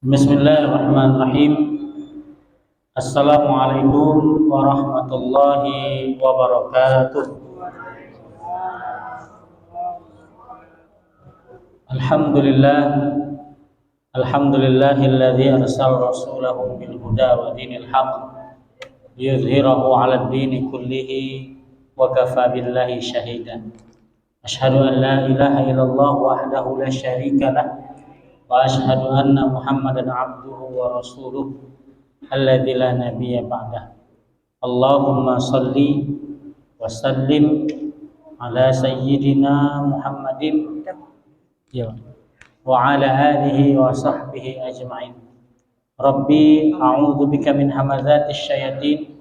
Bismillahirrahmanirrahim. Assalamualaikum warahmatullahi wabarakatuh. Alhamdulillah, alhamdulillahilladzi arsala rasulahu bil huda wa dinil haqq liyudhhirahu 'alad dini kullihi wa kafa billahi shahidan. Asyhadu an la ilaha illallah wahdahu la syarika lah wa asyhadu anna Muhammadan abduhu wa rasuluh alladzi la nabiyya ba'dah. Allahumma shalli wa sallim ala sayyidina Muhammadin wa ala alihi wa sahbihi ajma'in. Rabbi a'udzu bika min hamazatis syayatin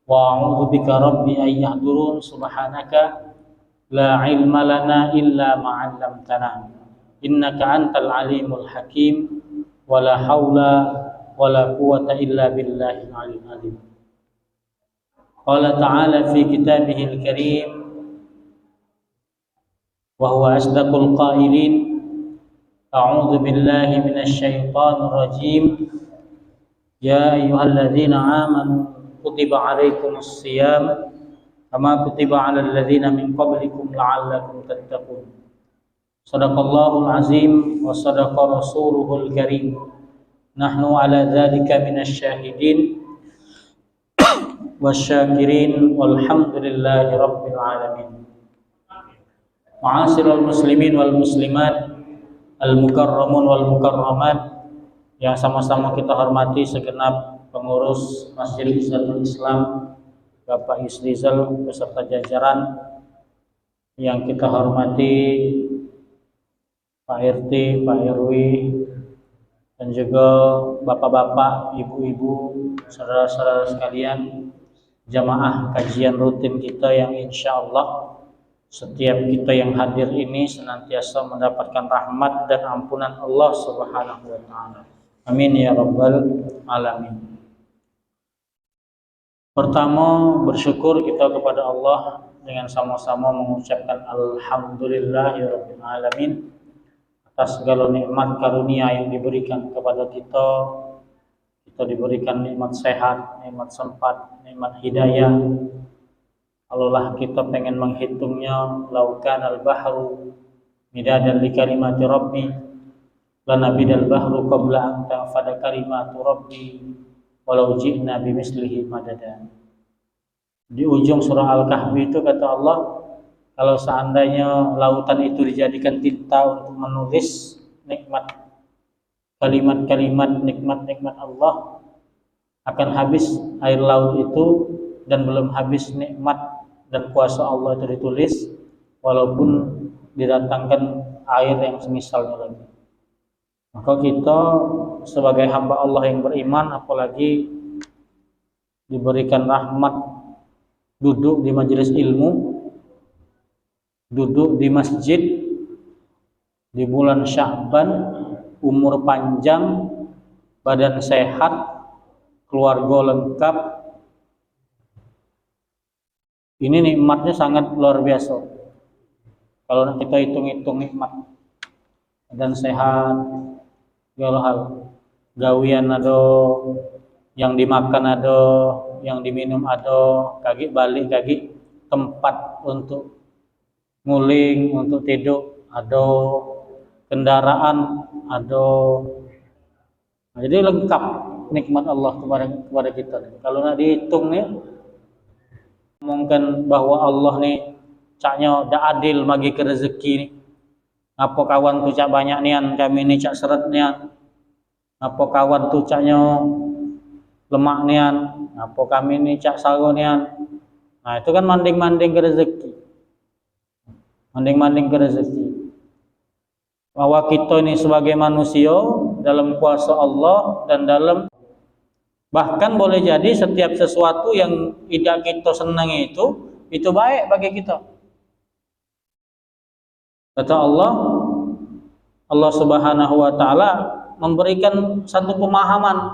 wa a'udzu bika rabbi an yahdurun. Subhanaka la ilma lana illa ma 'allamtana innaka antal alimul hakim wala haula wala quwwata illa billahil aliyyil azim. Qala ta'ala fi kitabihil karim wa huwa asdaqul qailin a'udzu billahi minasy syaithanir rajim ya ayyuhalladzina amanu kutiba 'alaikumus shiyam kama kutiba 'alal ladzina min qablikum la'allakum tattaqun. Sadaqallahul azim wa sadaqa rasuluhul karim. Nahnu ala dzalika minasy syahidin wasyakirin walhamdulillahi rabbil alamin. Ma'asyiral muslimin wal muslimat, al mukarramun wal mukarramat yang sama-sama kita hormati segenap pengurus Masjid Izzatul Islam, Bapak Yusrizal beserta jajaran yang kita hormati, Pak RT, Pak RW, dan juga bapak-bapak, ibu-ibu, saudara-saudara sekalian, jamaah kajian rutin kita yang insya Allah setiap kita yang hadir ini senantiasa mendapatkan rahmat dan ampunan Allah Subhanahu wa Ta'ala. Amin ya rabbal alamin. Pertama, bersyukur kita kepada Allah dengan sama-sama mengucapkan alhamdulillahirabbil alamin atas segala nikmat karunia yang diberikan kepada kita. Kita diberikan nikmat sehat, nikmat sempat, nikmat hidayah. Kalaulah kita pengen menghitungnya, laukan al-bahru midadan li kalimati rabbi lanabidal bahru qabla an tanfada kalimatu rabbi walau ji'na bimislihi madada. Di ujung surah Al-Kahfi itu kata Allah, kalau seandainya lautan itu dijadikan tinta untuk menulis nikmat, kalimat-kalimat nikmat-nikmat Allah, akan habis air laut itu dan belum habis nikmat dan kuasa Allah itu ditulis, walaupun didatangkan air yang semisalnya lagi. Maka kita sebagai hamba Allah yang beriman, apalagi diberikan rahmat duduk di majelis ilmu, duduk di masjid di bulan Sya'ban, umur panjang, badan sehat, keluarga lengkap. Ini nikmatnya sangat luar biasa. Kalau kita hitung-hitung nikmat, badan sehat, segala hal, gawian ada, yang dimakan ada, yang diminum ada, kaki balik kaki, tempat untuk nguling, untuk tidur ada, kendaraan ada. Nah, jadi lengkap nikmat Allah kepada kita. Kalau nak dihitung nih, ngomongkan bahwa Allah nih caknya dak adil bagi ke rezeki nih. Apa kawan tu cak banyak nian, kami ni cak seret nian. Apa kawan tu caknya lemak nian, apa kami ni cak sago nian. Nah, itu kan manding-manding ke rezeki. Manding-manding ke rezeki. Bahwa kita ini sebagai manusia dalam kuasa Allah dan dalam, bahkan boleh jadi setiap sesuatu yang tidak kita senangi itu baik bagi kita. Kata Allah Subhanahu wa Ta'ala memberikan satu pemahaman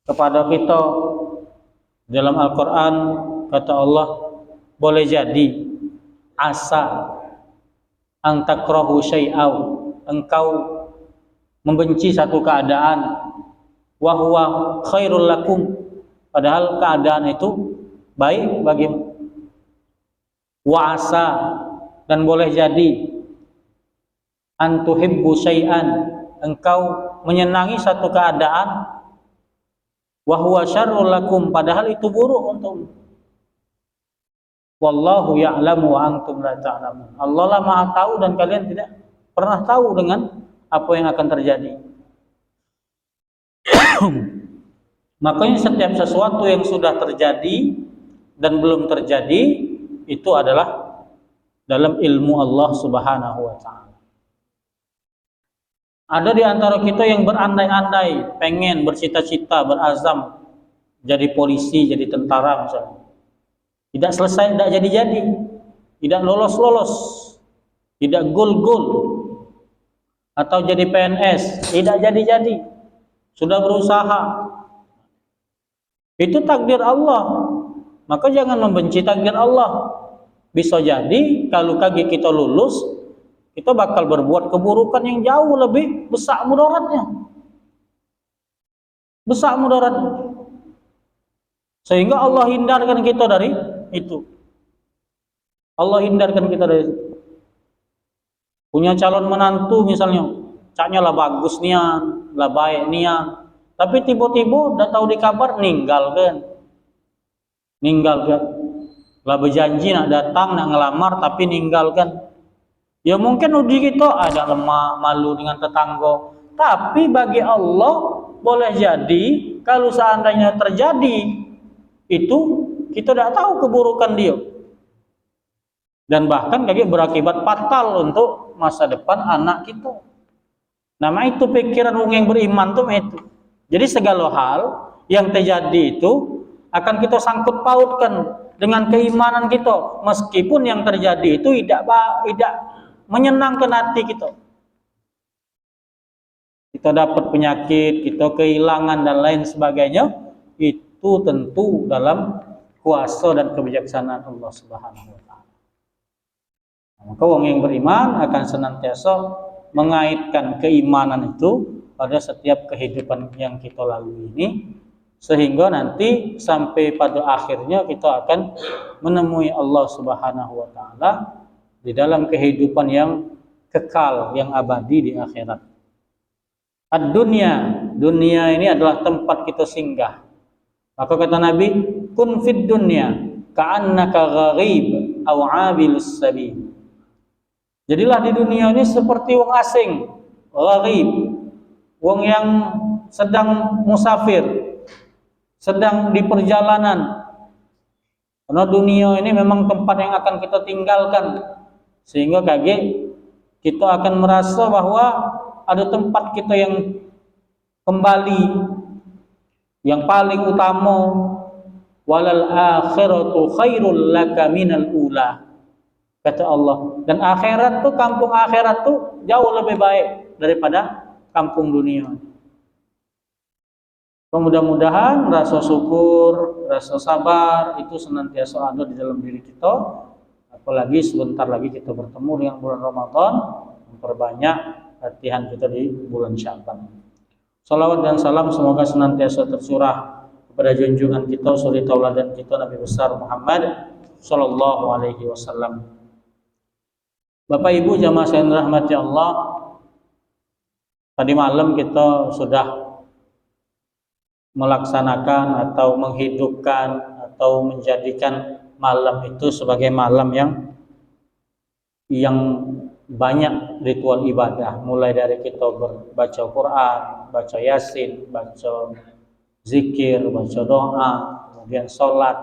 kepada kita dalam Al-Quran. Kata Allah, boleh jadi asa ang takrahu syai'aw, engkau membenci satu keadaan, wa huwa khairul lakum, padahal keadaan itu baik bagimu. Wa asa, dan boleh jadi, an tuhibbu syai'an, engkau menyenangi satu keadaan, wa huwa syarrul lakum, padahal itu buruk untukmu. Wallahu ya'lamu wa antum la ta'lamun. Allah lah Maha tahu dan kalian tidak pernah tahu dengan apa yang akan terjadi. Makanya setiap sesuatu yang sudah terjadi dan belum terjadi itu adalah dalam ilmu Allah Subhanahu wa taala. Ada di antara kita yang berandai-andai, pengen, bercita-cita, berazam jadi polisi, jadi tentara misalnya. Tidak selesai, tidak jadi-jadi, tidak lolos-lolos, tidak gol-gol, atau jadi PNS, tidak jadi-jadi, sudah berusaha. Itu takdir Allah. Maka jangan membenci takdir Allah. Bisa jadi kalau kaki kita lulus, kita bakal berbuat keburukan yang jauh lebih besar mudaratnya. Besar mudaratnya. Sehingga Allah hindarkan kita dari itu. Allah hindarkan kita dari itu. Punya calon menantu misalnya, caknya lah bagus nian, lah baik nian, tapi tiba-tiba udah tahu di kabar ninggalkan. Lah berjanji nak datang, nak ngelamar, tapi ninggalkan. Ya mungkin uji kita ada lemah, malu dengan tetangga. Tapi bagi Allah boleh jadi kalau seandainya terjadi itu kita tidak tahu keburukan dia. Dan bahkan kayak berakibat fatal untuk masa depan anak kita. Nama itu pikiran orang yang beriman tuh itu. Jadi segala hal yang terjadi itu akan kita sangkut pautkan dengan keimanan kita, meskipun yang terjadi itu tidak menyenangkan hati kita. Kita dapat penyakit, kita kehilangan dan lain sebagainya, itu tentu dalam kuasa dan kebijaksanaan Allah Subhanahu wa taala. Maka orang yang beriman akan senantiasa mengaitkan keimanan itu pada setiap kehidupan yang kita lalui ini, sehingga nanti sampai pada akhirnya kita akan menemui Allah Subhanahu wa taala di dalam kehidupan yang kekal, yang abadi di akhirat. Ad-dunya, dunia ini adalah tempat kita singgah. Maka kata Nabi, kun fid dunya ka'annaka gharib aw 'abilus sabil. Jadilah di dunia ini seperti wong asing, gharib, wong yang sedang musafir, sedang di perjalanan. Karena dunia ini memang tempat yang akan kita tinggalkan, sehingga kaget kita akan merasa bahwa ada tempat kita yang kembali, yang paling utama. Walal akhiratu khairul laka minal ula, kata Allah. Dan akhirat tuh, kampung akhirat tuh jauh lebih baik daripada kampung dunia. Mudah-mudahan rasa syukur, rasa sabar itu senantiasa ada di dalam diri kita. Apalagi sebentar lagi kita bertemu dengan bulan Ramadan, memperbanyak latihan kita di bulan Sya'ban. Salawat dan salam semoga senantiasa tercurah kepada junjungan kita, suri tauladan kita, Nabi besar Muhammad sallallahu alaihi wasallam. Bapak Ibu jamaah yang dirahmati Allah, tadi malam kita sudah melaksanakan atau menghidupkan atau menjadikan malam itu sebagai malam yang banyak ritual ibadah, mulai dari kita baca Quran, baca Yasin, baca zikir, baca doa, kemudian sholat.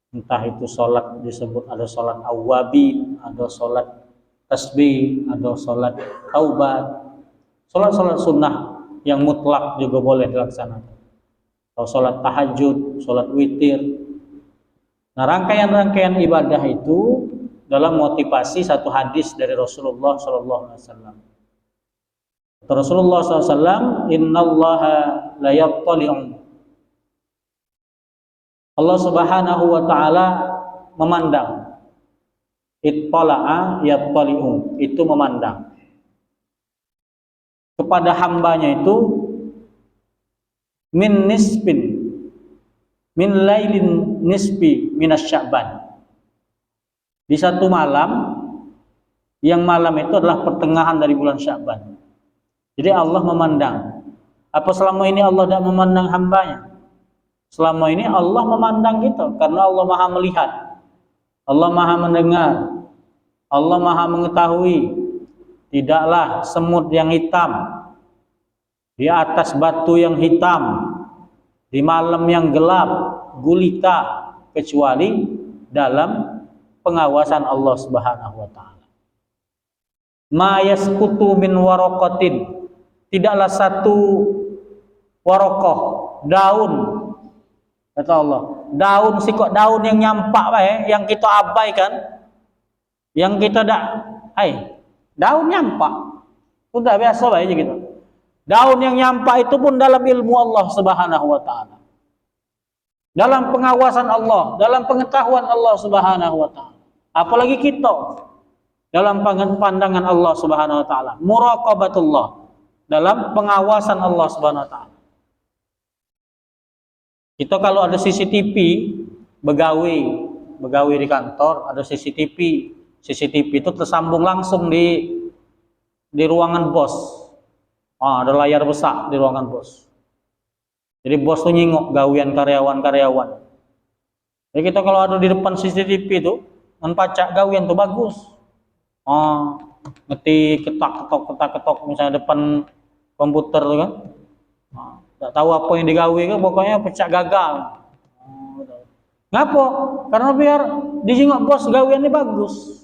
Entah itu sholat disebut ada sholat awwabin, ada sholat tasbih, ada sholat taubat, sholat sunnah yang mutlak juga boleh dilaksanakan, atau sholat tahajud, sholat witir. Nah, rangkaian-rangkaian ibadah itu dalam motivasi satu hadis dari Rasulullah SAW. Rasulullah SAW, Innallaha la yattali'u, Allah Subhanahu wa taala memandang. Ittala'a yattali'u, itu memandang. kepada hambanya itu min lailin nisbi minas Sya'ban, di satu malam, yang malam itu adalah pertengahan dari bulan Sya'ban. Jadi Allah memandang. Apa selama ini Allah tidak memandang hambanya? Selama ini Allah memandang kita, karena Allah Maha melihat, Allah Maha mendengar, Allah Maha mengetahui. Tidaklah semut yang hitam di atas batu yang hitam di malam yang gelap gulita, kecuali dalam pengawasan Allah Subhanahu wa taala. Ma yasqutu min waraqatin, tidaklah satu warokoh, daun, kata Allah, daun sikok, daun yang nyampak yang kita abaikan, yang kita daun nyampak, sudah biasa aja gitu. Daun yang nyampak itu pun dalam ilmu Allah Subhanahu wa taala, dalam pengawasan Allah, dalam pengetahuan Allah Subhanahu wa taala. Apalagi kita dalam pandangan Allah Subhanahu wa taala, muraqabatullah, dalam pengawasan Allah Subhanahu wa taala. Kita kalau ada CCTV, begawi di kantor, ada CCTV itu tersambung langsung di ruangan bos. Ada layar besar di ruangan bos. Jadi bos tuh nyingok gawian karyawan-karyawan. Jadi kita kalau ada di depan CCTV itu, menpacak gawian tuh bagus. Ngetik ketok misalnya depan komputer tuh kan. Tidak tahu apa yang digawe kan, pokoknya pecah gagal. Ngapa? Karena biar dijingok bos gawiannya bagus.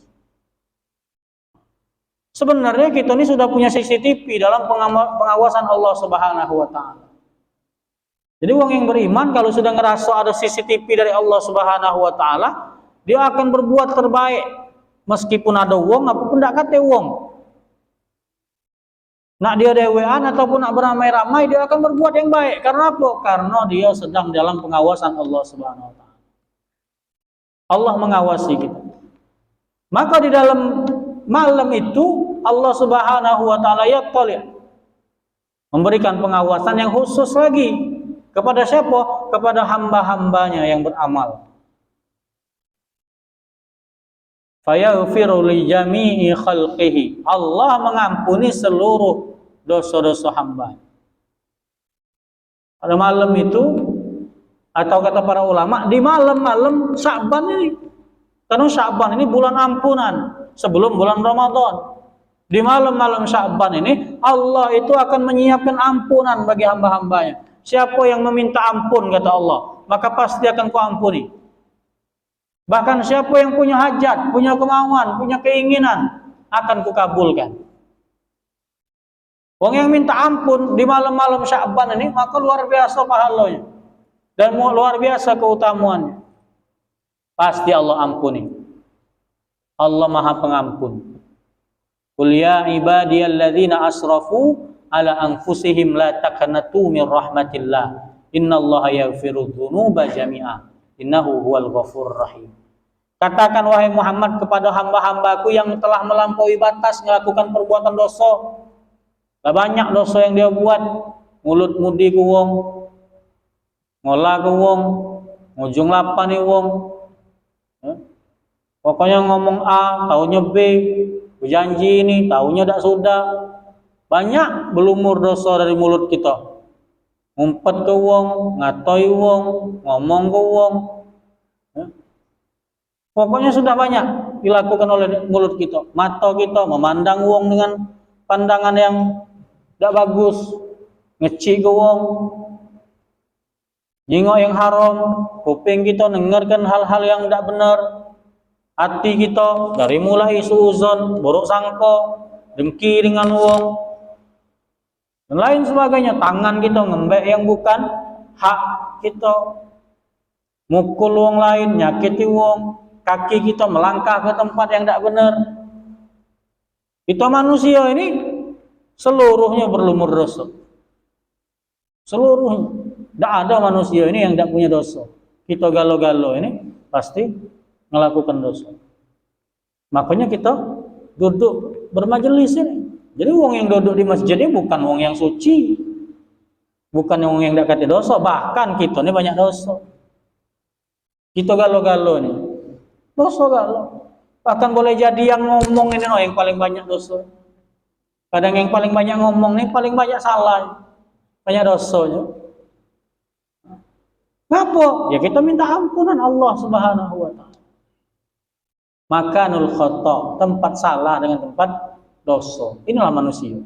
Sebenarnya kita ini sudah punya CCTV dalam pengawasan Allah Subhanahu wa taala. Jadi wong yang beriman kalau sudah ngerasa ada CCTV dari Allah Subhanahu wa taala, dia akan berbuat terbaik meskipun ada wong apapun ndak kate wong. Nak dia dewean ataupun nak beramai-ramai, dia akan berbuat yang baik. Karena apa? Karena dia sedang dalam pengawasan Allah Subhanahu wa taala. Allah mengawasi kita. Maka di dalam malam itu Allah Subhanahu wa taala memberikan pengawasan yang khusus lagi kepada siapa? Kepada hamba-hambanya yang beramal. Fayaghfiru li jami'i khalqihi, Allah mengampuni seluruh dosa-dosa hamba. Pada malam itu, atau kata para ulama, di malam-malam Sya'ban ini, karena Sya'ban ini bulan ampunan sebelum bulan Ramadan. Di malam-malam Sya'ban ini Allah itu akan menyiapkan ampunan bagi hamba-hambanya. Siapa yang meminta ampun, kata Allah, maka pasti akan kuampuni. Bahkan siapa yang punya hajat, punya kemauan, punya keinginan, akan kukabulkan. Wong yang minta ampun di malam-malam Sya'ban ini, maka luar biasa pahalanya dan luar biasa keutamaannya. Pasti Allah ampuni. Allah Maha Pengampun. Qul ya ibadiyalladzina asrafu ala anfusihim la taqnatu min rahmatillah, innallaha yaghfiru dzunuba jami'a, innahu huwal ghafurur rahim. Katakan wahai Muhammad kepada hamba-hambaku yang telah melampaui batas melakukan perbuatan dosa. Banyak dosa yang dia buat, mulut mudi ke wong, ngolah ke wong, ngujung lapan nih wong. Pokoknya ngomong A, taunya B, berjanji ini, taunya tak sudah. Banyak belumur dosa dari mulut kita. Ngumpet ke wong, ngatoi wong, ngomong ke wong. Pokoknya sudah banyak dilakukan oleh mulut kita. Mata kita memandang wong dengan pandangan yang tidak bagus, ngeci ke wong, nyingok yang haram, kuping kita dengarkan hal-hal yang tidak benar. Hati kita dari mulai suuzon, buruk sangka, dengki dengan wong, dan lain sebagainya. Tangan kita ngembek yang bukan hak kita, mukul wong lain, nyakiti wong. Kaki kita melangkah ke tempat yang tidak benar. Kita manusia ini seluruhnya berlumur dosa. Seluruhnya. Tidak ada manusia ini yang tidak punya dosa. Kita galo-galo ini pasti melakukan dosa. Makanya kita duduk bermajelis ini Jadi wong yang duduk di masjid ini bukan wong yang suci, bukan wong yang tidak kata dosa, bahkan kita ini banyak dosa. Kita galo-galo nih, dosa galo. Bahkan boleh jadi yang ngomong ini yang paling banyak dosa. Kadang yang paling banyak ngomong nih paling banyak salah, banyak dosanya. Ngapa? Ya kita minta ampunan Allah Subhanahu wa taala. Makanul khata, tempat salah dengan tempat dosa. Inilah manusia.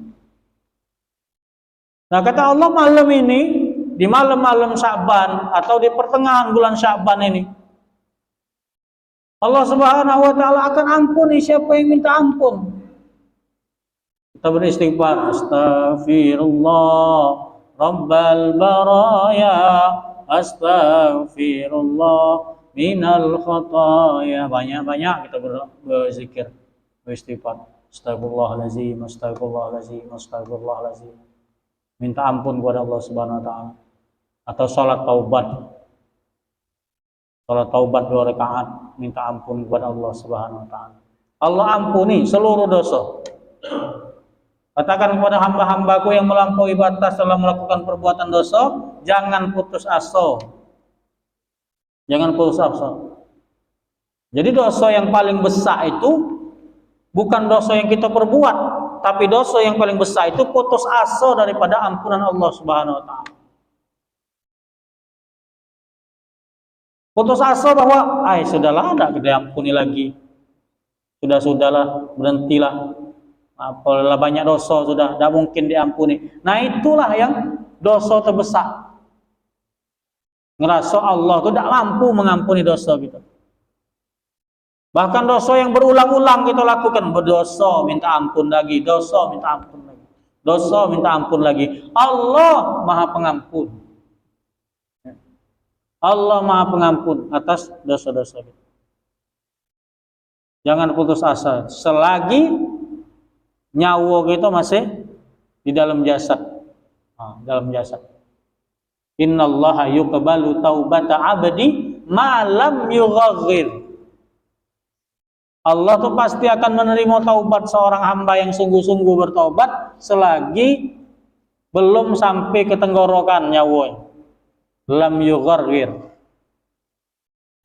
Nah, kata Allah malam ini, di malam-malam Sya'ban atau di pertengahan bulan Sya'ban ini, Allah Subhanahu wa taala akan ampuni siapa yang minta ampun. Kita beristighfar, astaghfirullah rabbal baraya, astaghfirullah minal khataya. Banyak-banyak kita berzikir, beristighfar. Astagfirullahalazim, astagfirullahalazim, astagfirullahalazim. Minta ampun kepada Allah Subhanahu wa taala. Atau salat taubat. Salat taubat 2 rakaat, minta ampun kepada Allah Subhanahu wa taala. Allah ampuni seluruh dosa. Katakan kepada hamba-hambaku yang melampaui batas dalam melakukan perbuatan dosa, jangan putus asa. Jangan putus asa. Jadi dosa yang paling besar itu bukan dosa yang kita perbuat, tapi dosa yang paling besar itu putus asa daripada ampunan Allah Subhanahu wa taala. Putus asa bahwa sudahlah, tidak diampuni lagi. Sudahlah, berhentilah. Apalah banyak dosa sudah, tidak mungkin diampuni. Nah, itulah yang dosa terbesar. Ngerasa Allah itu tidak mampu mengampuni dosa kita. Bahkan dosa yang berulang-ulang kita lakukan, berdosa minta ampun lagi, dosa minta ampun lagi, dosa minta ampun lagi. Allah Maha Pengampun. Allah Maha Pengampun atas dosa-dosa kita. Jangan putus asa selagi nyawa kita masih di dalam jasad. Dalam jasad. Innallaha yuqbalu taubata abdi ma lam yughaghir. Allah tuh pasti akan menerima taubat seorang hamba yang sungguh-sungguh bertaubat selagi belum sampai ke tenggorokan nyawa. Lam yughaghir.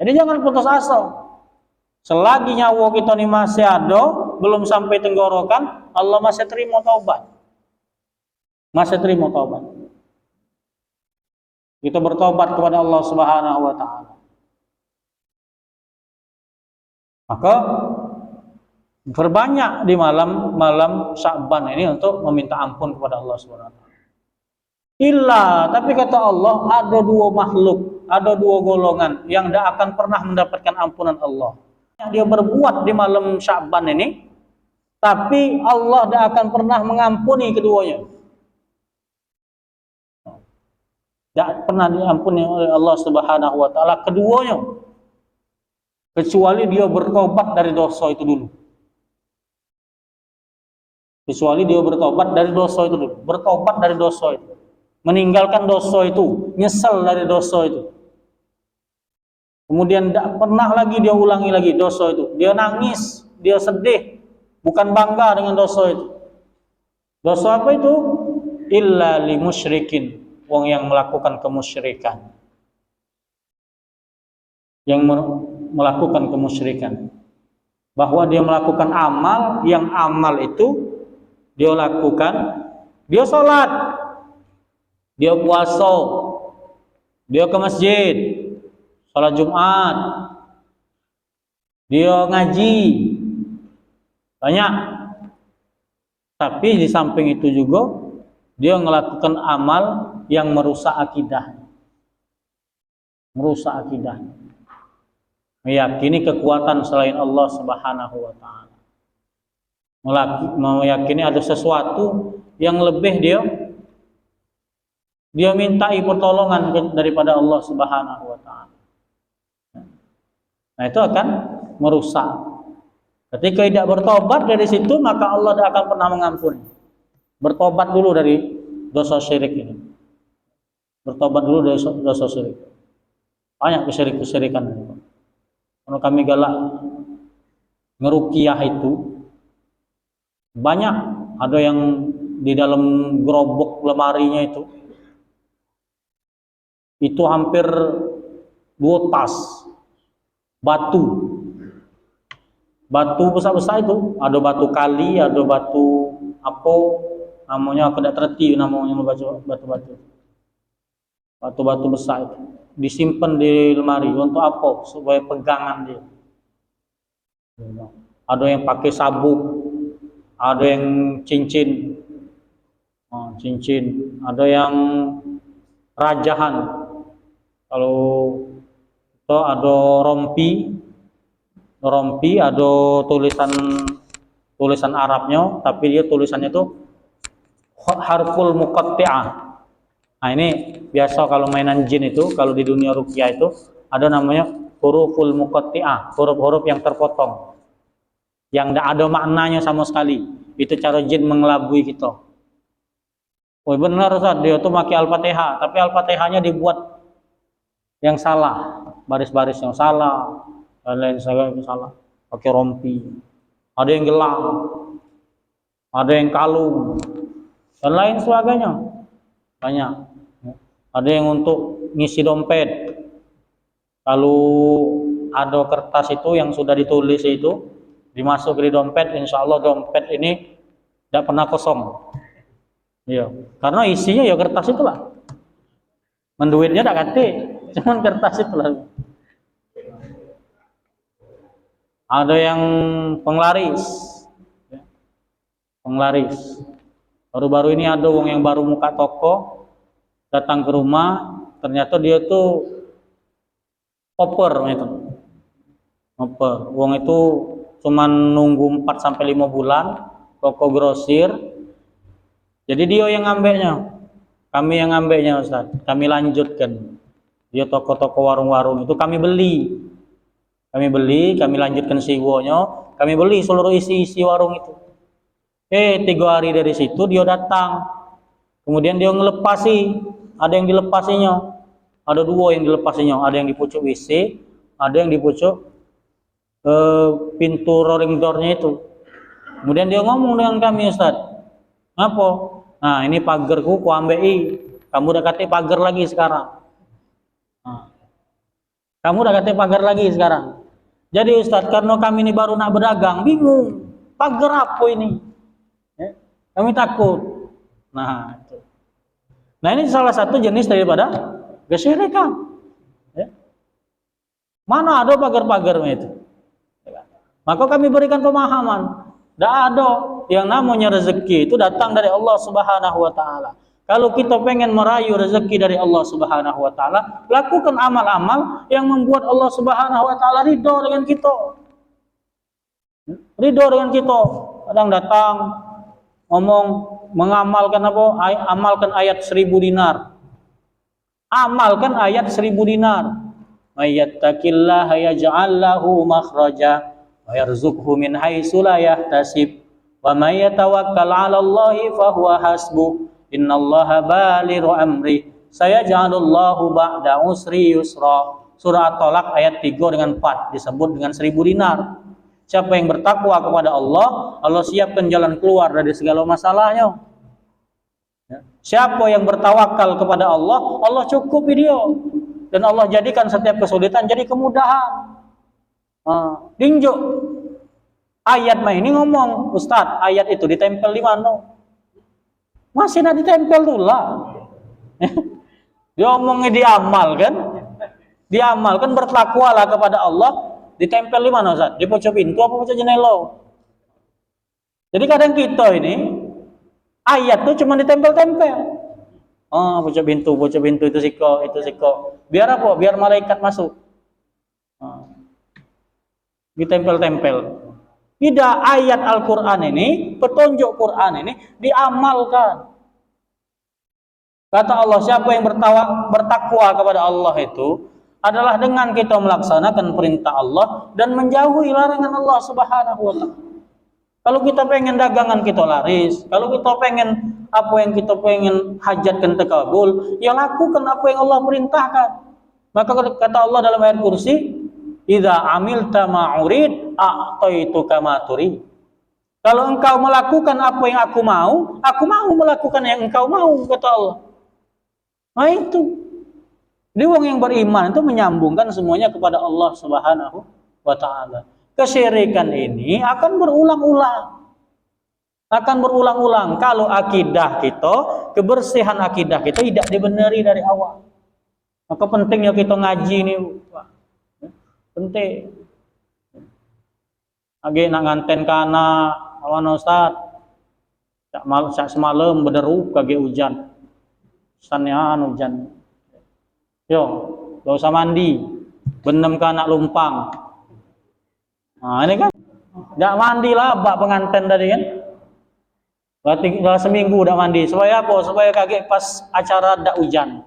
Jadi jangan putus asa. Selagi nyawa kita ini masih ada, belum sampai tenggorokan, Allah masih terima taubat. Masih terima taubat. Kita bertobat kepada Allah Subhanahu wa taala. Maka berbanyak di malam Sya'ban ini untuk meminta ampun kepada Allah Subhanahu wa taala. Tapi kata Allah, ada 2 makhluk, ada 2 golongan yang tidak akan pernah mendapatkan ampunan Allah. Yang dia berbuat di malam Sya'ban ini, tapi Allah tidak akan pernah mengampuni keduanya. Tidak pernah diampuni oleh Allah Subhanahu wa taala keduanya, kecuali dia bertobat dari dosa itu dulu. Kecuali dia bertobat dari dosa itu dulu, bertobat dari dosa itu, meninggalkan dosa itu, nyesal dari dosa itu. Kemudian tidak pernah lagi dia ulangi lagi dosa itu. Dia nangis, dia sedih, bukan bangga dengan dosa itu. Dosa apa itu? Illa li musyrikin, wong yang melakukan kemusyrikan. Yang melakukan kemusyrikan. Bahwa dia melakukan amal, yang amal itu dia lakukan, dia sholat, dia puasa, dia ke masjid, sholat Jumat, dia ngaji, banyak. Tapi di samping itu juga dia melakukan amal yang merusak akidah. Merusak akidah. Meyakini kekuatan selain Allah Subhanahu wa taala. Meyakini ada sesuatu yang lebih dia mintai pertolongan daripada Allah Subhanahu wa taala. Nah, itu akan merusak. Ketika tidak bertobat dari situ, maka Allah tidak akan pernah mengampuni. Bertobat dulu dari dosa syirik ini. Bertobat dulu dari dosa syirik. Banyak kesyirikan. Kalau kami galak ngeruqyah itu banyak ada yang di dalam gerobok lemarinya itu hampir 2 tas batu besar-besar itu, ada batu kali, ada batu apa namanya, aku tidak terti namanya, batu besar itu disimpan di lemari untuk apa? Supaya pegangan dia. Ada yang pakai sabuk, ada yang cincin, ada yang rajahan. Kalau itu ada rompi, ada tulisan Arabnya, tapi dia tulisannya itu harful muqatti'ah. Nah ini biasa kalau mainan jin itu, kalau di dunia ruqyah itu ada namanya huruful muqatti'ah, huruf-huruf yang terpotong, yang tidak ada maknanya sama sekali. Itu cara jin mengelabui kita. Oh benar Ustaz, dia tuh pakai Al-Fatihah, tapi Al-Fatihahnya dibuat yang salah, baris-baris yang salah, dan lain sebagainya salah. Pakai rompi, ada yang gelang, ada yang kalung, dan lain sebagainya. Banyak. Ada yang untuk ngisi dompet. Kalau ada kertas itu yang sudah ditulis itu dimasuk di dompet, insya Allah dompet ini tidak pernah kosong. Iya, karena isinya ya kertas itulah. Menduitnya tidak ganti, cuman kertas itulah. Ada yang penglaris. Baru-baru ini ada wong yang baru muka toko, datang ke rumah, ternyata dia tuh oper itu. Wong itu cuman nunggu 4-5 bulan, toko grosir. Jadi dia yang ngambilnya. Kami yang ngambilnya Ustaz. Kami lanjutkan. Dia toko-toko warung-warung itu kami beli, kami lanjutkan siwonya, kami beli seluruh isi warung itu. 3 hari dari situ dia datang. Kemudian dia ngelepasi, ada yang dilepasinya. Ada 2 yang dilepasinya, ada yang di pucuk WC, ada yang di pucuk pintu rolling door-nya itu. Kemudian dia ngomong dengan kami, Ustaz. Apa? Nah, ini pagarku ku ambei. Kamu udah kata pagar lagi sekarang. Jadi Ustaz, karena kami ini baru nak berdagang, bingung. Pagar apa ini? Ya, kami takut. Nah, itu. Nah, ini salah satu jenis daripada kesyirikan. Ya. Mana ada pagar-pagarnya itu? Maka kami berikan pemahaman. Tidak ada yang namanya rezeki itu datang dari Allah Subhanahu wa Ta'ala. Kalau kita pengen merayu rezeki dari Allah Subhanahu wa Ta'ala, lakukan amal-amal yang membuat Allah Subhanahu wa Ta'ala ridho dengan kita. Kadang datang ngomong mengamalkan apa? Amalkan ayat 1000 dinar. Amalkan ayat 1000 dinar. Mayyattaqillaha yaj'al lahu makhraja wa yarzuqhu min haitsu la yahtasib. Wa may yatawakkal 'ala Allahi fa huwa hasbuh. Innallaha balighu amri. Sayaj'alullahu ba'da usri yusra. Surah At-Talaq ayat 3 dengan 4 disebut dengan 1000 dinar. Siapa yang bertakwa kepada Allah, Allah siapkan jalan keluar dari segala masalahnya. Siapa yang bertawakal kepada Allah, Allah cukupi dia. Dan Allah jadikan setiap kesulitan jadi kemudahan. Tinjuk. Ayat ini ngomong, Ustaz, ayat itu ditempel di mana? Masih nak ditempel dulu lah. Dia omongnya diamalkan, bertakwalah kepada Allah, ditempel di mana Ustaz? Di pojok pintu apa pojok jendela? Jadi kadang kita ini ayat tuh cuma ditempel-tempel. Pojok pintu itu siko. Biar apa? Biar malaikat masuk. Ditempel-tempel. Tidak, ayat Al-Quran ini, petunjuk Quran ini diamalkan. Kata Allah, siapa yang bertakwa kepada Allah itu adalah dengan kita melaksanakan perintah Allah dan menjauhi larangan Allah Subhanahu wa Ta'ala. Kalau kita pengen dagangan kita laris, kalau kita pengen apa yang kita pengen hajatkan terkabul, ya lakukan apa yang Allah perintahkan. Maka kata Allah dalam ayat kursi, idza amilta ma'urid a'taituka ma turid. Kalau engkau melakukan apa yang aku mau melakukan yang engkau mau, kata Allah. Nah itu. Jadi orang yang beriman itu menyambungkan semuanya kepada Allah Subhanahu wa ta'ala. Kesyirikan ini akan berulang-ulang. Akan berulang-ulang kalau akidah kita, kebersihan akidah kita tidak dibeneri dari awal. Maka pentingnya kita ngaji ini, Pak. Penting. Lagi nak nganten kana awan Ustaz. Sak semalam bederu kage hujan. Sanian hujan. Yo, gak usah mandi. Benem ke anak lumpang. Nah, ini kan gak mandi lah bak pengantin tadi kan. Berarti udah seminggu udah mandi. Supaya apa? Supaya kaget pas acara dak hujan.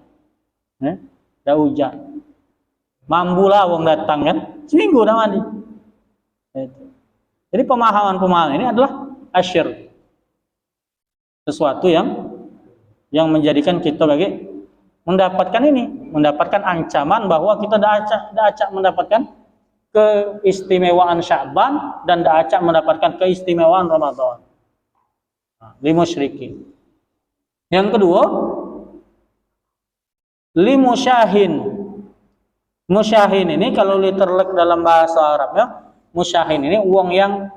Dak hujan. Mambulah wong datang kan. Seminggu udah mandi. Jadi pemahaman-pemahaman ini adalah asyir. Sesuatu yang menjadikan kita bagi mendapatkan ancaman bahwa kita tidak acak mendapatkan keistimewaan Sya'ban dan tidak acak mendapatkan keistimewaan Ramadan. Limusyrikin. Yang kedua, limusyahin. Musyahin ini kalau diterlek dalam bahasa Arabnya, musyahin ini uang yang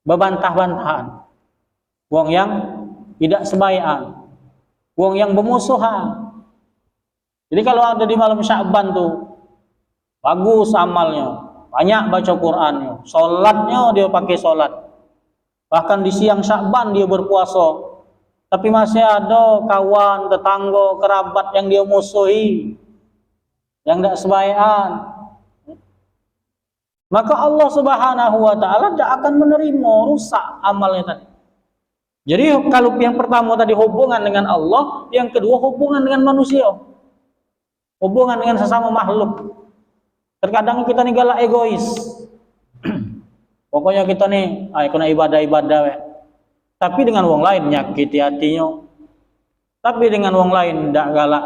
bebantah-bantahan, uang yang tidak sebayaan, uang yang bermusuhan. Jadi kalau ada di malam Sya'ban tuh bagus amalnya, banyak baca Qur'annya, sholatnya dia pakai sholat, bahkan di siang Sya'ban dia berpuasa, tapi masih ada kawan, tetangga, kerabat yang dia musuhi, yang tidak sebayaan, maka Allah Subhanahu wa ta'ala tidak akan menerima, rusak amalnya tadi. Jadi kalau yang pertama tadi hubungan dengan Allah, yang kedua hubungan dengan manusia, hubungan dengan sesama makhluk. Terkadang kita nih galak egois. Pokoknya kita nih kena ibadah-ibadah we. Tapi dengan wong lain nyakiti hatinya. Tapi dengan wong lain tidak galak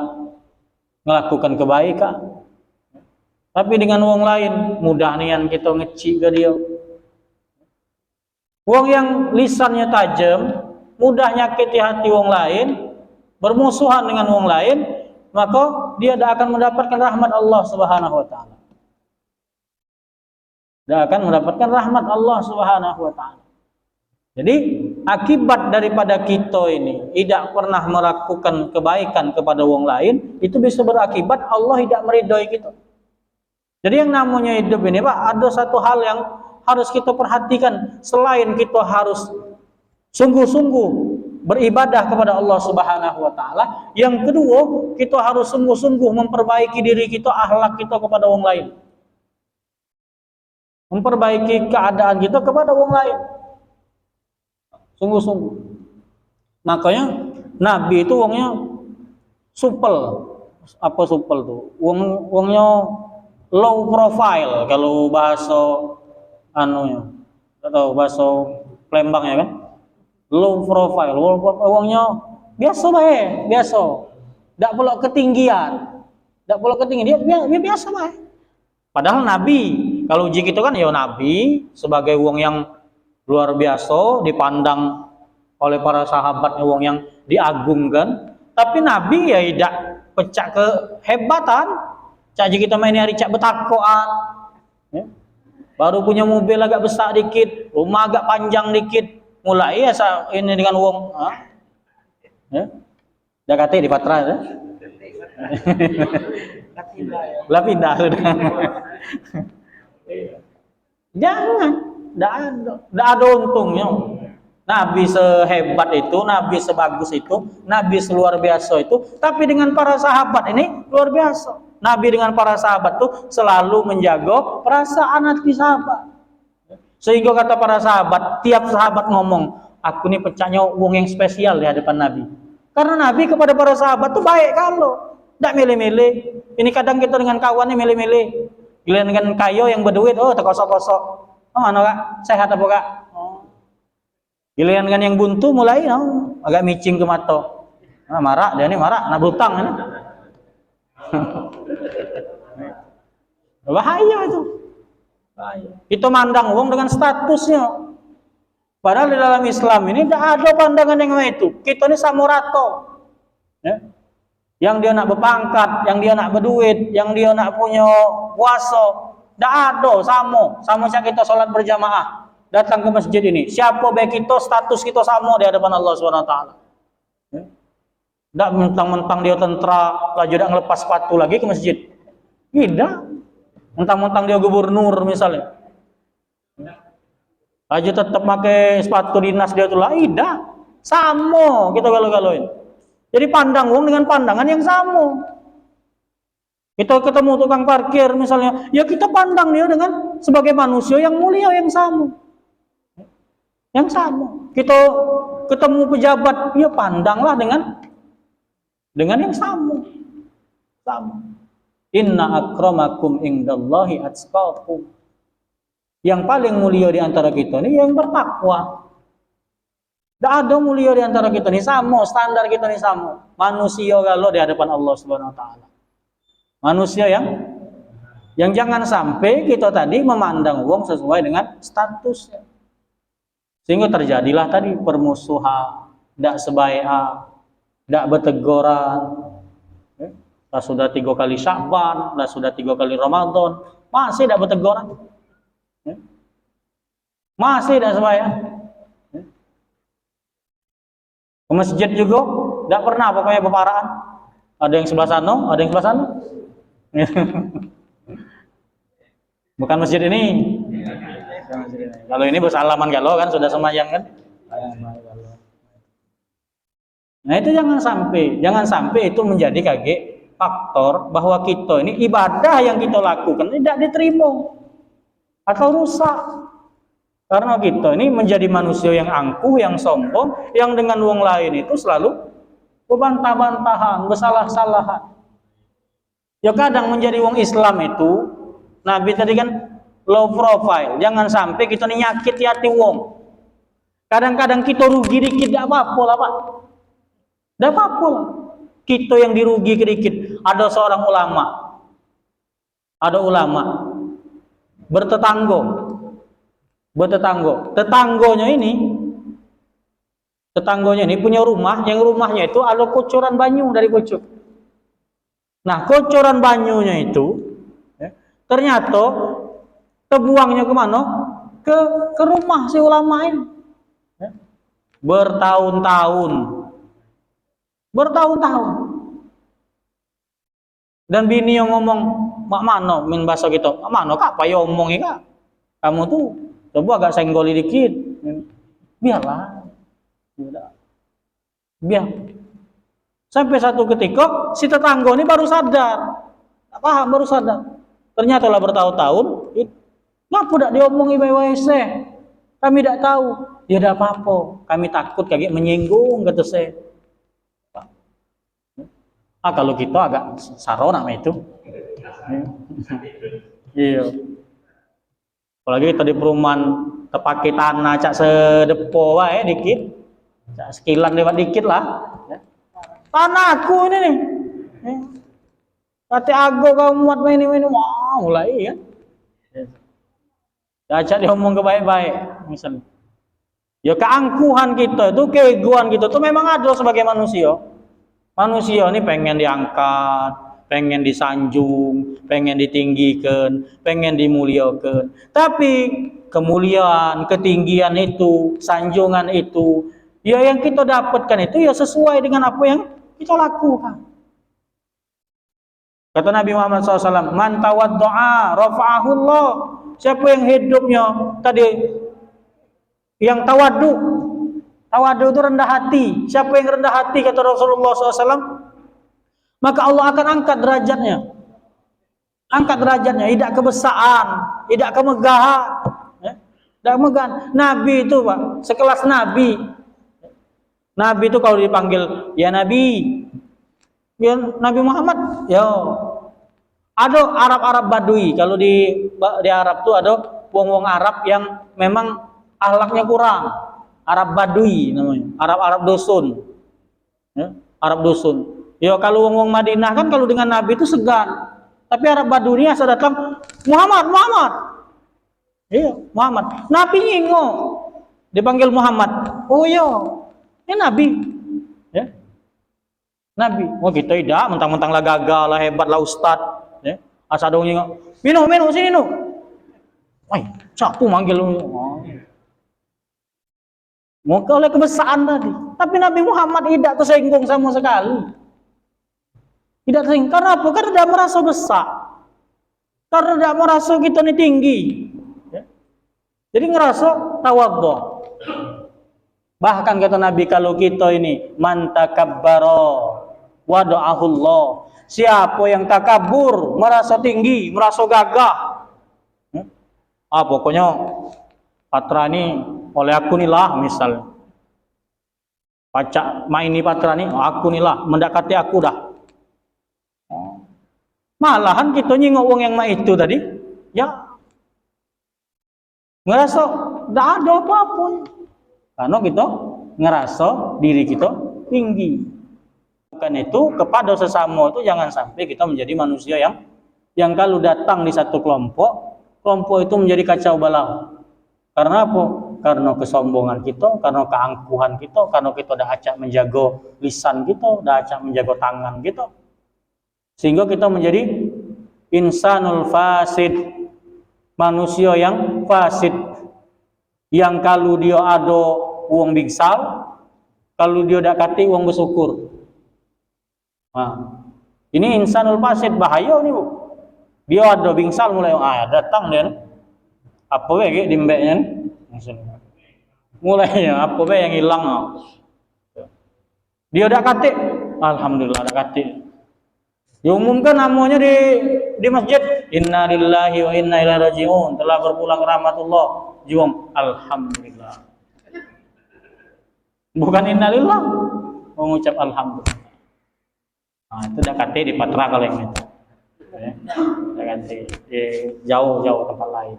melakukan kebaikan. Tapi dengan wong lain mudah nian kita ngeci ke dia. Wong yang lisannya tajam, mudah nyakiti hati wong lain, bermusuhan dengan wong lain, maka dia tidak akan mendapatkan rahmat Allah Subhanahu wa ta'ala. Tidak akan mendapatkan rahmat Allah Subhanahu wa ta'ala. Jadi akibat daripada kita ini tidak pernah melakukan kebaikan kepada wong lain, itu bisa berakibat Allah tidak meridhoi kita. Jadi yang namanya hidup ini Pak, ada satu hal yang harus kita perhatikan. Selain kita harus sungguh-sungguh beribadah kepada Allah Subhanahu wa ta'ala, yang kedua kita harus sungguh-sungguh memperbaiki diri kita, akhlak kita kepada orang lain, memperbaiki keadaan kita kepada orang lain sungguh-sungguh. Makanya Nabi itu orangnya supel. Apa supel tuh? Orangnya low profile kalau bahasa anunya, atau bahasa Palembang ya kan, low profile, uangnya biasa baik, biasa, tidak perlu ketinggian, dia biasa baik. Padahal Nabi, kalau uji gitu kan ya Nabi sebagai uang yang luar biasa, dipandang oleh para sahabatnya uang yang diagungkan, tapi Nabi ya tidak pecah kehebatan. Caji kita main hari cak betakoan, ya. Baru punya mobil agak besar dikit, rumah agak panjang dikit, mulai ya ini dengan uang, ya. Dah kata di Patra, ya. Lah pindah sudah. Jangan, tidak ada untungnya. Nabi sehebat itu, Nabi sebagus itu, Nabi seluar biasa itu, tapi dengan para sahabat ini luar biasa. Nabi dengan para sahabat tuh selalu menjaga perasaan hati sahabat. Sehingga kata para sahabat, tiap sahabat ngomong, aku ini pecahnya uang yang spesial di hadapan Nabi. Karena Nabi kepada para sahabat tuh baik kalau tidak milih-milih. Ini kadang kita dengan kawannya milih-milih. Giliran dengan kayo yang berduit, oh terkosok-kosok. Oh mana kak? Sehat apa kak? Oh. Giliran dengan yang buntu mulai, oh, agak micing ke mata. Nah, marah, dia ini marah, nak berutang ini. Bahaya itu. Bahaya. Kita mandang uang dengan statusnya. Padahal di dalam Islam ini tidak ada pandangan yang itu. Kita ini samurato. Ya. Yang dia nak berpangkat, yang dia nak berduit, yang dia nak punya kuasa. Tidak ada, sama. Sama saja kita sholat berjamaah. Datang ke masjid ini. Siapa baik kita, status kita sama di hadapan Allah SWT. Ya. Tidak mentang-mentang dia tentara, lalu tidak ngelepas sepatu lagi ke masjid. Tidak. Mentang-mentang dia gubernur misalnya. Aja tetap pakai sepatu dinas dia tuh lah, tidak. Sama kita galau-galauin. Jadi pandang wong dengan pandangan yang sama. Kita ketemu tukang parkir misalnya, ya kita pandang dia dengan sebagai manusia yang mulia yang sama. Yang sama. Kita ketemu pejabat, ya pandanglah dengan yang sama. Sama. Inna akramakum indallahi atqakum. Yang paling mulia di antara kita ini yang bertakwa. Tidak ada mulia di antara kita ini, sama, standar kita ini sama. Manusia kalau di hadapan Allah Subhanahu wa taala. Manusia yang jangan sampai kita tadi memandang wong sesuai dengan statusnya. Sehingga terjadilah tadi permusuhan, tidak sebaya, tidak berteguran. Dah sudah 3 kali Sya'ban, dah sudah 3 kali Ramadan, masih tidak berteguran. Masih tidak sebaya. Ke masjid juga tidak pernah pokoknya peparaan. Ada yang sebelah sana, ada yang sebelah sana. Bukan masjid ini. Kalau ini bersalaman kalau kan sudah semayang kan. Nah itu jangan sampai itu menjadi kaget faktor bahwa kita ini ibadah yang kita lakukan tidak diterima atau rusak. Karena kita ini menjadi manusia yang angkuh, yang sombong, yang dengan wong lain itu selalu berbantah-bantahan, bersalah-salahan. Ya kadang menjadi wong Islam itu, Nabi tadi kan low profile, jangan sampai kita ini nyakiti hati wong. Kadang-kadang kita rugi dikit, tidak apa-apa lah Pak. Tidak apa-apa lah. Kita yang dirugi sedikit. Ada seorang ulama, bertetangga. Tetangganya ini punya rumah, yang rumahnya itu ada kocoran banyu dari pucuk. Nah, kocoran banyunya itu ternyata terbuangnya kemana? Ke rumah si ulama ini. Bertahun-tahun. Dan bini yang ngomong, mak mano min bahasa gitu. Mak mano kak, apa ya omongin kak? Kamu tuh coba agak senggol dikit. Biarlah. Biar. Sampai satu ketika si tetangga ini baru sadar. Tak paham baru sadar. Ternyata lah bertahun-tahun, ngapa tidak diomongi BWC? Kami tidak tahu. Ya tidak apa-apa. Kami takut kayak menyinggung kata saya. Kalau kita agak sarona itu. Iya. Apalagi tadi perumahan terpakai tanah cak sedepo wae dikit. Cak sekilan lewat dikit lah. Tanahku ini nih. Kata ago kamu muat main-main mulai kan. Ajak dia ngomong ke baik-baik misalnya. Ya keangkuhan kita itu, keegoan kita itu memang ada sebagai manusia. Manusia ini pengen diangkat, pengen disanjung, pengen ditinggikan, pengen dimuliakan. Tapi kemuliaan, ketinggian itu, sanjungan itu, ya yang kita dapatkan itu ya sesuai dengan apa yang kita lakukan. Kata Nabi Muhammad SAW, man tawaddu'a rafa'ahu Allah. Siapa yang hidupnya tadi yang tawadu itu rendah hati. Siapa yang rendah hati kata Rasulullah SAW, maka Allah akan angkat derajatnya. Angkat derajatnya, tidak kebesaan, tidak kemegahan, tidak kemegahan. Nabi itu Pak, sekelas Nabi. Nabi itu kalau dipanggil ya Nabi, ya Nabi Muhammad, ya ada Arab Badui. Kalau di Arab tuh ada wong-wong Arab yang memang akhlaknya kurang. Arab Badui namanya, Arab dusun. Ya, Arab dusun. Ya kalau wong-wong Madinah kan kalau dengan Nabi itu segan. Tapi Arab Badui ini asal datang Muhammad. Iya, Muhammad. Nabi nyingo. Dipanggil Muhammad. Oh iya, ini Nabi. Ya. Nabi. Oh kita tidak, mentang-mentang lah gagal lah, hebat lah Ustad. Ya. Asa dong minum sini nu. Wah, capu manggil lu. Mau oleh kebesaran tadi. Tapi Nabi Muhammad tidak tersinggung sama sekali. Tidak tersinggung. Karena apa? Karena tidak merasa besar. Karena tidak merasa kita ini tinggi. Ya. Jadi ngerasa tawadhu. Bahkan kata Nabi, kalau kita ini man takabbara wada'ahullah. Siapa yang takabur, merasa tinggi, merasa gagah. Pokoknya patra ini oleh aku nilah misal. Pacak maini patra ini, aku nilah mendekati aku dah. Malahan kita nyingok wong yang mah itu tadi, ya ngerasa tidak ada apa-apa. Karena kita ngerasa diri kita tinggi. Bukan itu kepada sesama itu jangan sampai kita menjadi manusia yang kalau datang di satu kelompok itu menjadi kacau balau. Karena apa? Karena kesombongan kita, karena keangkuhan kita, karena kita dah acak menjaga lisan kita, dah acak menjaga tangan kita. Sehingga kita menjadi insanul fasid, manusia yang fasid, yang kalau dia ada uang bingsal, kalau dia dak kati uang bersyukur. Nah, ini insanul fasid, bahaya nih Bu. Dia ada bingsal mulai datang dia. Apa we di mbeknya? Mulai apa we yang hilang. Dia dak kati, alhamdulillah dak kati. Diumumkan namanya di masjid, inna lillahi wa inna ilaihi raji'un, telah berpulang rahmatullah. Juang alhamdulillah. Bukan innalillah, mengucap alhamdulillah. Nah, itu dah kate di patra kalau yang itu. Ya, dah kate di jauh-jauh tempat lain.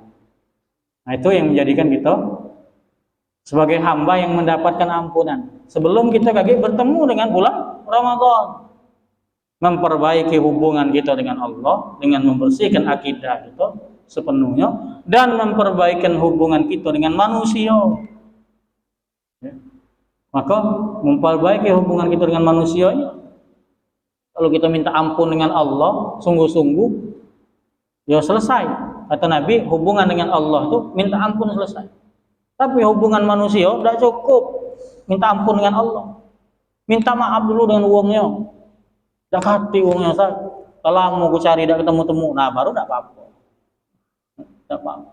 Nah, itu yang menjadikan kita sebagai hamba yang mendapatkan ampunan. Sebelum kita bertemu dengan bulan Ramadan, memperbaiki hubungan kita dengan Allah dengan membersihkan akidah kita sepenuhnya dan memperbaiki hubungan kita dengan manusia. Ya. Maka memperbaiki hubungan kita dengan manusia, kalau kita minta ampun dengan Allah sungguh-sungguh, ya selesai. Kata Nabi, hubungan dengan Allah itu minta ampun selesai. Tapi hubungan manusia tidak cukup minta ampun dengan Allah. Minta maaf dulu dengan uangnya. Dak hati uangnya saya. Kalau mau ku cari dak ketemu-temu, nah baru dak apa-apa. Dak apa-apa.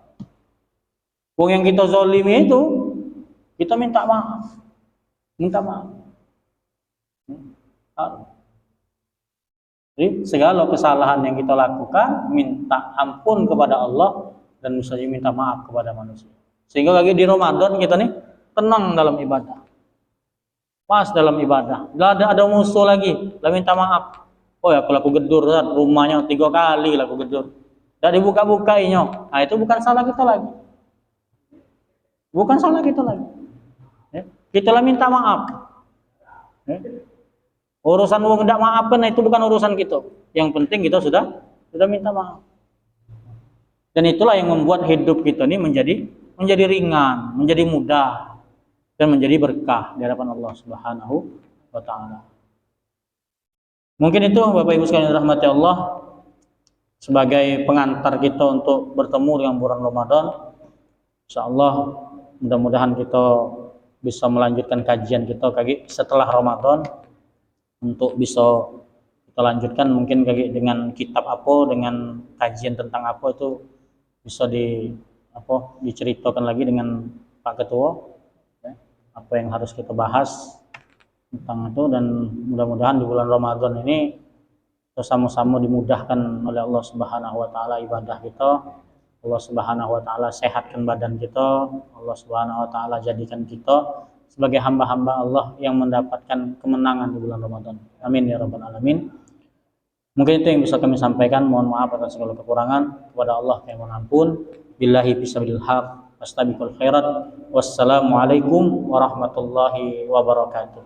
Uang yang kita zalimi itu kita minta maaf. Minta maaf. Jadi segala kesalahan yang kita lakukan minta ampun kepada Allah dan bisa minta maaf kepada manusia. Sehingga lagi di Ramadan kita nih tenang dalam ibadah. Pas dalam ibadah, tidak ada musuh lagi, lah minta maaf. Oh ya, kalau aku gedur rumahnya 3 kali lah aku gedur, tidak dibuka-bukainya. Nah itu bukan salah kita lagi, bukan salah kita lagi. Ya. Kita lah minta maaf. Ya. Urusan uang tidak maafkan, nah itu bukan urusan kita. Yang penting kita sudah minta maaf. Dan itulah yang membuat hidup kita ini menjadi ringan, menjadi mudah. Dan menjadi berkah di hadapan Allah Subhanahu wa taala. Mungkin itu Bapak Ibu sekalian rahmati Allah sebagai pengantar kita untuk bertemu dengan bulan Ramadan. Insyaallah mudah-mudahan kita bisa melanjutkan kajian kita setelah Ramadan untuk bisa kita lanjutkan mungkin dengan kitab apa, dengan kajian tentang apa itu bisa diceritakan lagi dengan Pak Ketua. Apa yang harus kita bahas tentang itu, dan mudah-mudahan di bulan Ramadan ini kita sama-sama dimudahkan oleh Allah Subhanahu wa taala ibadah kita. Allah Subhanahu wa taala sehatkan badan kita. Allah Subhanahu wa taala jadikan kita sebagai hamba-hamba Allah yang mendapatkan kemenangan di bulan Ramadan. Amin ya rabbal alamin. Mungkin itu yang bisa kami sampaikan. Mohon maaf atas segala kekurangan. Kepada Allah kami mohon ampun. Billahi fisabilil haq. Astabiqul khairat. Wassalamualaikum warahmatullahi wabarakatuh.